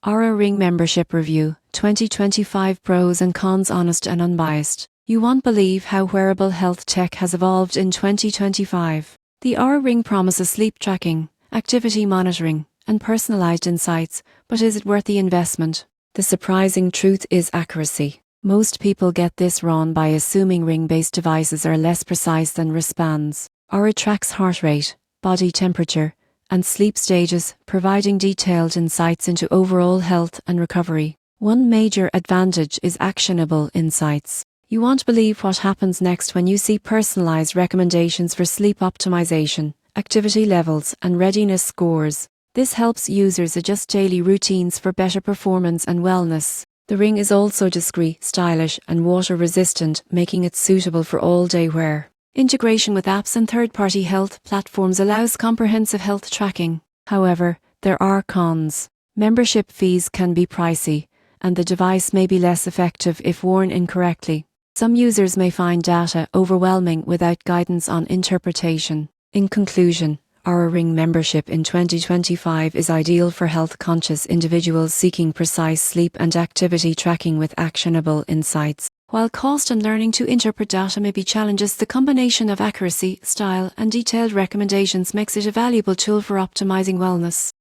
Aura Ring Membership Review 2025 Pros and Cons, honest and unbiased. You won't believe how wearable health tech has evolved in 2025. The Aura Ring promises sleep tracking, activity monitoring, and personalized insights, but is it worth the investment? The surprising truth is accuracy. Most people get this wrong by assuming ring-based devices are less precise than wristbands. Aura tracks heart rate, body temperature, and sleep stages, providing detailed insights into overall health and recovery. One major advantage is actionable insights. You won't believe what happens next when you see personalized recommendations for sleep optimization, activity levels, and readiness scores. This helps users adjust daily routines for better performance and wellness. The ring is also discreet, stylish, and water-resistant, making it suitable for all-day wear. Integration with apps and third-party health platforms allows comprehensive health tracking. However, there are cons. Membership fees can be pricey, and the device may be less effective if worn incorrectly. Some users may find data overwhelming without guidance on interpretation. In conclusion, Aura Ring membership in 2025 is ideal for health-conscious individuals seeking precise sleep and activity tracking with actionable insights. While cost and learning to interpret data may be challenges, the combination of accuracy, style, and detailed recommendations makes it a valuable tool for optimizing wellness.